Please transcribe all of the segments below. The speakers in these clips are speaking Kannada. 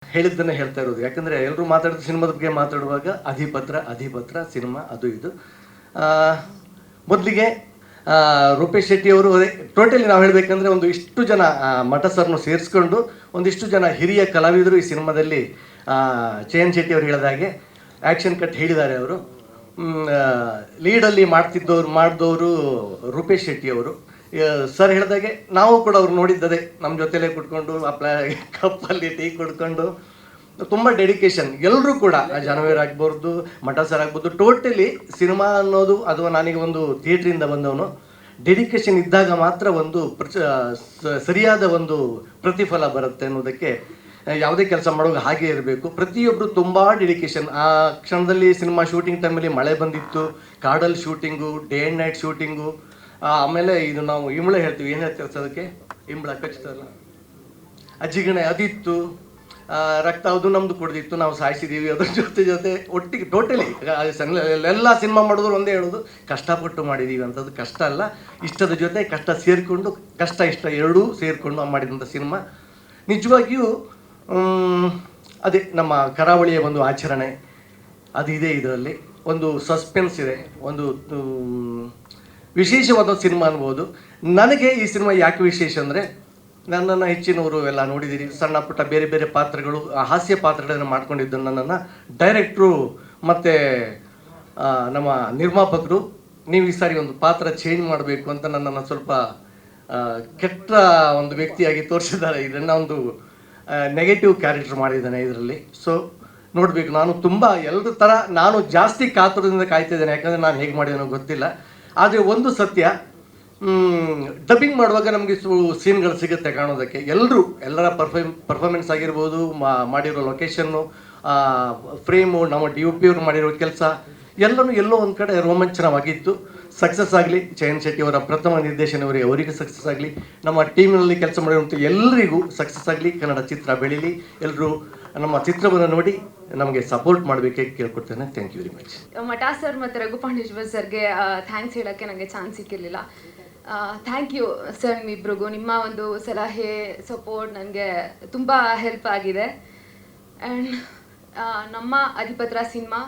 ಹೇಳಿದ್ದನ್ನೇ ಹೇಳ್ತಾ ಇರೋದು. ಯಾಕಂದರೆ ಎಲ್ಲರೂ ಮಾತಾಡೋದು ಸಿನಿಮಾದ ಬಗ್ಗೆ ಮಾತಾಡುವಾಗ ಅಧಿಪತ್ರ ಸಿನಿಮಾ ಅದು ಇದು. ಮೊದಲಿಗೆ ರೂಪೇಶ್ ಶೆಟ್ಟಿ ಅವರು ಟೋಟಲಿ ನಾವು ಹೇಳಬೇಕಂದ್ರೆ ಒಂದು ಇಷ್ಟು ಜನ ಮಠ ಸರ್ನು ಸೇರಿಸ್ಕೊಂಡು ಒಂದಿಷ್ಟು ಜನ ಹಿರಿಯ ಕಲಾವಿದರು ಈ ಸಿನಿಮಾದಲ್ಲಿ ಚಯನ್ ಶೆಟ್ಟಿ ಅವರು ಹೇಳಿದ ಹಾಗೆ ಆ್ಯಕ್ಷನ್ ಕಟ್ ಹೇಳಿದ್ದಾರೆ. ಅವರು ಲೀಡಲ್ಲಿ ಮಾಡಿದವರು ರೂಪೇಶ್ ಶೆಟ್ಟಿ ಅವರು. ಸರ್ ಹೇಳಿದಾಗೆ ನಾವು ಕೂಡ ಅವ್ರು ನೋಡಿದ್ದದೆ, ನಮ್ಮ ಜೊತೆಲೇ ಕುತ್ಕೊಂಡು ಕಪ್ಪಲ್ಲಿ ಟೀ ಕುಡ್ಕೊಂಡು ತುಂಬ ಡೆಡಿಕೇಶನ್. ಎಲ್ಲರೂ ಕೂಡ ಜನವೀರ್ ಆಗ್ಬೋದು, ಮಠ ಸರ್ ಆಗ್ಬೋದು, ಟೋಟಲಿ ಸಿನಿಮಾ ಅನ್ನೋದು ಅಥವಾ ನನಗೆ ಒಂದು ಥಿಯೇಟ್ರಿಂದ ಬಂದವನು ಡೆಡಿಕೇಶನ್ ಇದ್ದಾಗ ಮಾತ್ರ ಒಂದು ಸರಿಯಾದ ಒಂದು ಪ್ರತಿಫಲ ಬರುತ್ತೆ ಅನ್ನೋದಕ್ಕೆ ಯಾವುದೇ ಕೆಲಸ ಮಾಡುವಾಗ ಹಾಗೆ ಇರಬೇಕು. ಪ್ರತಿಯೊಬ್ಬರು ತುಂಬ ಡೆಡಿಕೇಶನ್. ಆ ಕ್ಷಣದಲ್ಲಿ ಸಿನಿಮಾ ಶೂಟಿಂಗ್ ಟೈಮಲ್ಲಿ ಮಳೆ ಬಂದಿತ್ತು, ಕಾಡಲ್ಲಿ shooting, day and night shooting. ಆಮೇಲೆ ಇದು ನಾವು ಇಂಬಳೆ ಹೇಳ್ತೀವಿ, ಏನು ಹೇಳ್ತೀವಿ ಅದಕ್ಕೆ, ಇಂಬಳ ಕಚ್ತಲ್ಲ, ಅಜ್ಜಿಗಣೆ ಅದಿತ್ತು, ರಕ್ತ ಅದು ನಮ್ಮದು ಕುಡ್ದಿತ್ತು, ನಾವು ಸಾಯಿಸಿದ್ದೀವಿ. ಅದ್ರ ಜೊತೆ ಒಟ್ಟಿಗೆ ಟೋಟಲಿ ಎಲ್ಲ ಸಿನಿಮಾ ಮಾಡಿದ್ರು ಒಂದೇ ಹೇಳೋದು, ಕಷ್ಟಪಟ್ಟು ಮಾಡಿದ್ದೀವಿ ಅಂಥದ್ದು. ಕಷ್ಟ ಅಲ್ಲ, ಇಷ್ಟದ ಜೊತೆ ಕಷ್ಟ ಸೇರಿಕೊಂಡು, ಕಷ್ಟ ಇಷ್ಟ ಎರಡೂ ಸೇರಿಕೊಂಡು ಮಾಡಿದಂಥ ಸಿನಿಮಾ. ನಿಜವಾಗಿಯೂ ಅದೇ ನಮ್ಮ ಕರಾವಳಿಯ ಒಂದು ಆಚರಣೆ ಅದು ಇದೆ. ಇದರಲ್ಲಿ ಒಂದು ಸಸ್ಪೆನ್ಸ್ ಇದೆ, ಒಂದು ವಿಶೇಷವಾದ ಸಿನಿಮಾ ಅನ್ಬೋದು. ನನಗೆ ಈ ಸಿನಿಮಾ ಯಾಕೆ ವಿಶೇಷ ಅಂದರೆ, ನನ್ನನ್ನು ಹೆಚ್ಚಿನವರು ಎಲ್ಲ ನೋಡಿದ್ದೀರಿ, ಸಣ್ಣ ಪುಟ್ಟ ಬೇರೆ ಬೇರೆ ಪಾತ್ರಗಳು, ಹಾಸ್ಯ ಪಾತ್ರಗಳನ್ನು ಮಾಡ್ಕೊಂಡಿದ್ದು ನನ್ನನ್ನು ಡೈರೆಕ್ಟ್ರು ಮತ್ತು ನಮ್ಮ ನಿರ್ಮಾಪಕರು ನೀವು ಈ ಸಾರಿ ಒಂದು ಪಾತ್ರ ಚೇಂಜ್ ಮಾಡಬೇಕು ಅಂತ ನನ್ನನ್ನು ಸ್ವಲ್ಪ ಕೆಟ್ಟ ಒಂದು ವ್ಯಕ್ತಿಯಾಗಿ ತೋರಿಸಿದ್ದಾರೆ. ಇದನ್ನು ಒಂದು ನೆಗೆಟಿವ್ ಕ್ಯಾರೆಕ್ಟರ್ ಮಾಡಿದ್ದಾನೆ ಇದರಲ್ಲಿ. ಸೊ ನೋಡಬೇಕು, ನಾನು ತುಂಬ ಎಲ್ಲರ ಥರ ನಾನು ಜಾಸ್ತಿ ಕಾತುರದಿಂದ ಕಾಯ್ತಿದ್ದೇನೆ. ಯಾಕಂದರೆ ನಾನು ಹೇಗೆ ಮಾಡಿದನೋ ಗೊತ್ತಿಲ್ಲ. ಆದರೆ ಒಂದು ಸತ್ಯ, ಡಬ್ಬಿಂಗ್ ಮಾಡುವಾಗ ನಮಗೆ ಸೀನ್ಗಳು ಸಿಗುತ್ತೆ ಕಾಣೋದಕ್ಕೆ. ಎಲ್ಲರ ಪರ್ಫಾರ್ಮೆನ್ಸ್ ಆಗಿರ್ಬೋದು, ಮಾಡಿರೋ ಲೊಕೇಶನ್ನು, ಫ್ರೇಮು, ನಮ್ಮ DOP ಅವರು ಮಾಡಿರೋ ಕೆಲಸ ಎಲ್ಲೋ ಒಂದು ಕಡೆ ರೋಮಾಂಚನವಾಗಿತ್ತು. ಸಕ್ಸಸ್ ಆಗಲಿ, ಚಯನ್ ಶೆಟ್ಟಿ ಅವರ ಪ್ರಥಮ ನಿರ್ದೇಶನವರಿಗೆ ಅವರಿಗೆ ಸಕ್ಸಸ್ ಆಗಲಿ, ನಮ್ಮ ಟೀಮಿನಲ್ಲಿ ಕೆಲಸ ಮಾಡಿರುವಂಥ ಎಲ್ಲರಿಗೂ ಸಕ್ಸಸ್ ಆಗಲಿ, ಕನ್ನಡ ಚಿತ್ರ ಬೆಳೀಲಿ. ಎಲ್ಲರೂ ನಮ್ಮ ಚಿತ್ರವನ್ನು ನೋಡಿ ನಮಗೆ ಸಪೋರ್ಟ್ ಮಾಡಬೇಕೆ ಕೇಳ್ಕೊಡ್ತೇನೆ. Thank you very much. Matha sir ಮತ್ತು ರಘುಪಾಂಡೇಶ್ವರ್ ಸರ್ಗೆ ಥ್ಯಾಂಕ್ಸ್ ಹೇಳೋಕ್ಕೆ ನನಗೆ ಚಾನ್ಸ್ ಸಿಕ್ಕಿರಲಿಲ್ಲ. ಥ್ಯಾಂಕ್ ಯು ಸರ್, ನಿಮ್ಮಿಬ್ರಿಗೂ. ನಿಮ್ಮ ಒಂದು ಸಲಹೆ, ಸಪೋರ್ಟ್ ನನಗೆ ತುಂಬ ಹೆಲ್ಪ್ ಆಗಿದೆ. ಆ್ಯಂಡ್ ನಮ್ಮ ಅಧಿಪತ್ರ ಸಿನಿಮಾ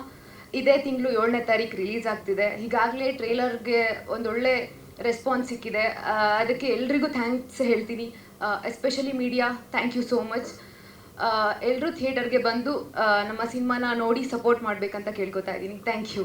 ಇದೇ ತಿಂಗಳು 7ನೇ ತಾರೀಕು ರಿಲೀಸ್ ಆಗ್ತಿದೆ. ಈಗಾಗಲೇ ಟ್ರೇಲರ್ಗೆ ಒಂದೊಳ್ಳೆ ರೆಸ್ಪಾನ್ಸ್ ಸಿಕ್ಕಿದೆ. ಅದಕ್ಕೆ ಎಲ್ರಿಗೂ ಥ್ಯಾಂಕ್ಸ್ ಹೇಳ್ತೀನಿ. Especially media, thank you so much. ಎಲ್ಲರೂ ಥಿಯೇಟರ್ಗೆ ಬಂದು ನಮ್ಮ ಸಿನಿಮಾನ ನೋಡಿ ಸಪೋರ್ಟ್ ಮಾಡಬೇಕಂತ ಕೇಳ್ಕೊತಾ ಇದ್ದೀನಿ. Thank you.